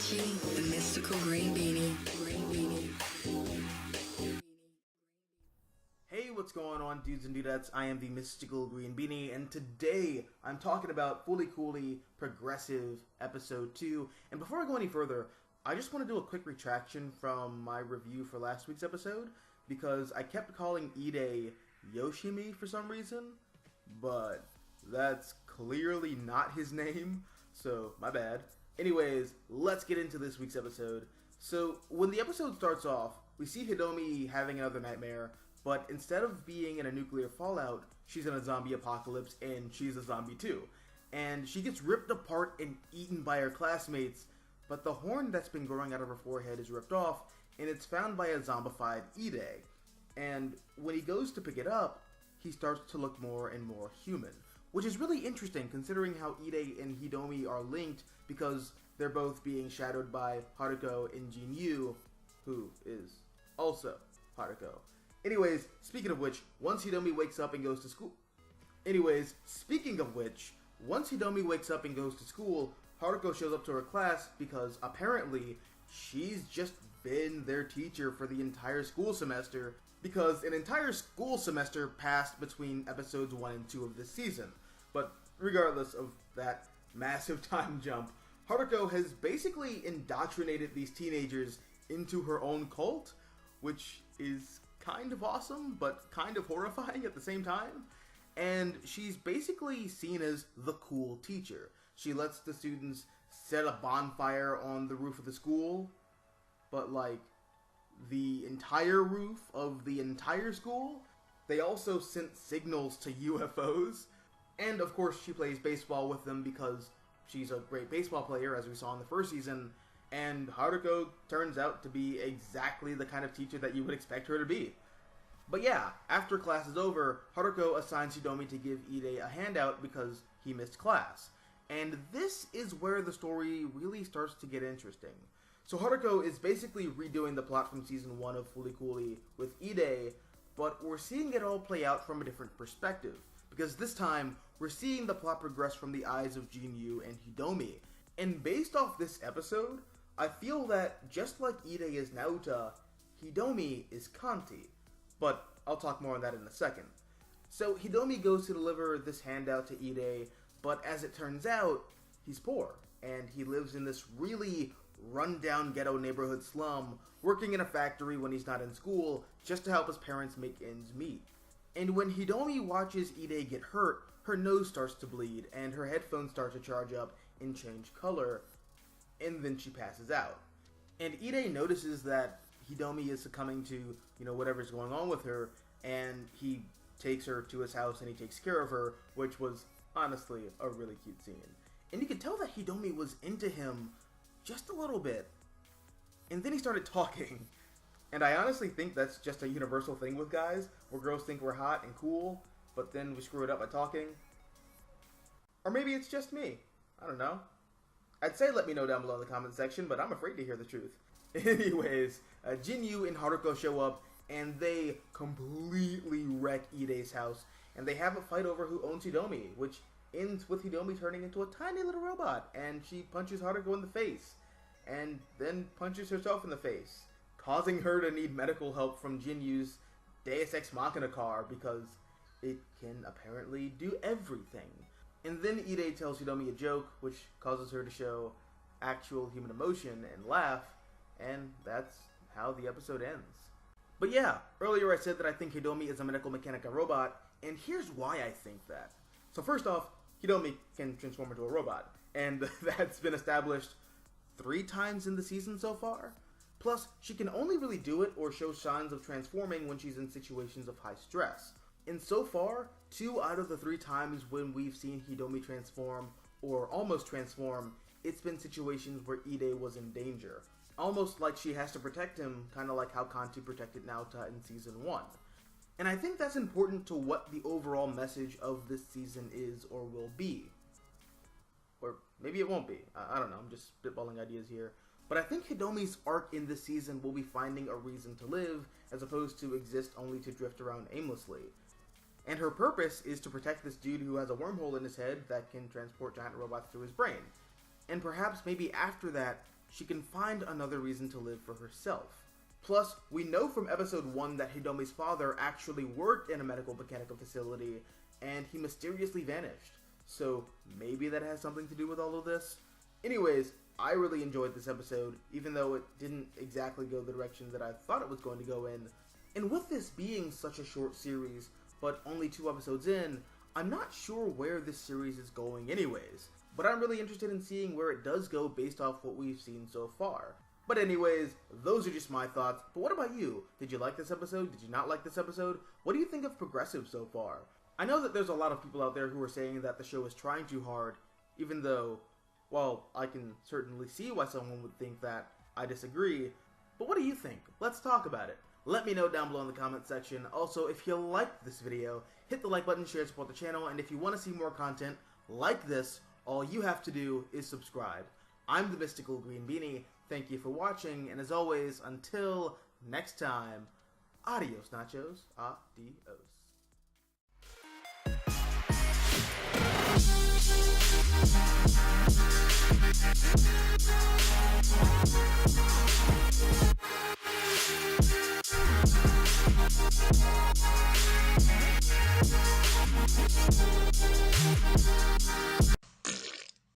watching the Mystical Green Beanie. Hey, what's going on, dudes and dudettes? I am the Mystical Green Beanie, and today I'm talking about Fully Coolly Progressive Episode 2. And before I go any further, I just want to do a quick retraction from my review for last week's episode, because I kept calling Ide Yoshimi for some reason, but that's clearly not his name, so my bad. Anyways, let's get into this week's episode. So, when the episode starts off, we see Hidomi having another nightmare, but instead of being in a nuclear fallout, she's in a zombie apocalypse, and she's a zombie too. And she gets ripped apart and eaten by her classmates, but the horn that's been growing out of her forehead is ripped off, and it's found by a zombified Ide. And when he goes to pick it up, he starts to look more and more human. Which is really interesting considering how Ide and Hidomi are linked, because they're both being shadowed by Haruko and Jinyu, who is also Haruko. Anyways, speaking of which, once Hidomi wakes up and goes to school... Haruko shows up to her class because apparently she's just been their teacher for the entire school semester, because an entire school semester passed between episodes 1 and 2 of this season. But regardless of that massive time jump, Haruko has basically indoctrinated these teenagers into her own cult, which is kind of awesome, but kind of horrifying at the same time. And she's basically seen as the cool teacher. She lets the students set a bonfire on the roof of the school, but like the entire roof of the entire school. They also sent signals to UFOs. And of course she plays baseball with them because she's a great baseball player, as we saw in the first season. And Haruko turns out to be exactly the kind of teacher that you would expect her to be. But yeah, after class is over, Haruko assigns Hidomi to give Ide a handout because he missed class. And this is where the story really starts to get interesting. So Haruko is basically redoing the plot from season 1 of Fully Coolly with Ide, but we're seeing it all play out from a different perspective. Because this time, we're seeing the plot progress from the eyes of Jinyu and Hidomi. And based off this episode, I feel that just like Ide is Naota, Hidomi is Kanti. But I'll talk more on that in a second. So Hidomi goes to deliver this handout to Ide, but as it turns out, he's poor. And he lives in this really run-down ghetto neighborhood slum, working in a factory when he's not in school, just to help his parents make ends meet. And when Hidomi watches Ide get hurt, her nose starts to bleed, and her headphones start to charge up and change color, and then she passes out. And Ide notices that Hidomi is succumbing to, whatever's going on with her, and he takes her to his house and he takes care of her, which was honestly a really cute scene. And you could tell that Hidomi was into him just a little bit. And then he started talking. And I honestly think that's just a universal thing with guys, where girls think we're hot and cool, but then we screw it up by talking. Or maybe it's just me. I don't know. I'd say let me know down below in the comment section, but I'm afraid to hear the truth. Anyways, Jinyu and Haruko show up, and they completely wreck Ide's house, and they have a fight over who owns Hidomi, which ends with Hidomi turning into a tiny little robot, and she punches Haruko in the face, and then punches herself in the face, causing her to need medical help from Jinyu's Deus Ex Machina car, because it can apparently do everything. And then Ide tells Hidomi a joke, which causes her to show actual human emotion and laugh, and that's how the episode ends. But yeah, earlier I said that I think Hidomi is a medical mechanica robot, and here's why I think that. So first off, Hidomi can transform into a robot, and that's been established 3 times in the season so far. Plus, she can only really do it or show signs of transforming when she's in situations of high stress. And so far, 2 out of the 3 times when we've seen Hidomi transform, or almost transform, it's been situations where Ide was in danger. Almost like she has to protect him, kind of like how Kanti protected Naota in season 1. And I think that's important to what the overall message of this season is or will be. Or maybe it won't be. I don't know, I'm just spitballing ideas here. But I think Hidomi's arc in this season will be finding a reason to live, as opposed to exist only to drift around aimlessly. And her purpose is to protect this dude who has a wormhole in his head that can transport giant robots through his brain. And perhaps maybe after that, she can find another reason to live for herself. Plus, we know from episode 1 that Hidomi's father actually worked in a medical mechanica facility, and he mysteriously vanished. So maybe that has something to do with all of this? Anyways, I really enjoyed this episode, even though it didn't exactly go the direction that I thought it was going to go in. And with this being such a short series, but only 2 episodes in, I'm not sure where this series is going anyways. But I'm really interested in seeing where it does go based off what we've seen so far. But anyways, those are just my thoughts. But what about you? Did you like this episode? Did you not like this episode? What do you think of Progressive so far? I know that there's a lot of people out there who are saying that the show is trying too hard, even though, well, I can certainly see why someone would think that. I disagree. But what do you think? Let's talk about it. Let me know down below in the comment section. Also, if you liked this video, hit the like button, share, support the channel, and if you want to see more content like this, all you have to do is subscribe. I'm the Mystical Green Beanie. Thank you for watching, and as always, until next time, adios, nachos, adios.